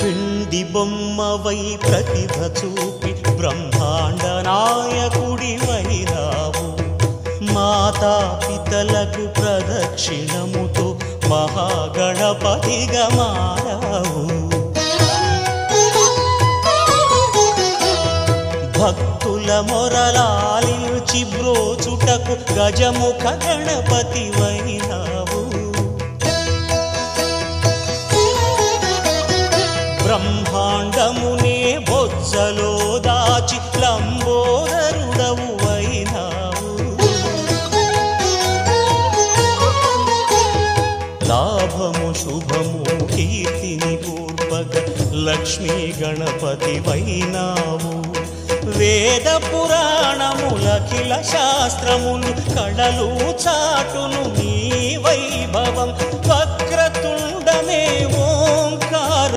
వెండి బొమ్మవై ప్రతిభ చూపి బ్రహ్మాండ నాయకుడివైనావు మాతా పితలకు ప్రదక్షిణముతో మహాగణపతిగా మారావు భక్తుల మొరలాలించి బ్రోచుటకు గజముఖ గణపతివైనావు బ్రహ్మాండమునే బొజ్జలో దాచి లంబోదరుడవు అయినావు లాభము శుభము కీర్తిని పూర్వక లక్ష్మీ గణపతివైనావు వేద పురాణములఖిల శాస్త్రములు కళలు చాటును నీ వైభవం వక్రతుండమే ఓ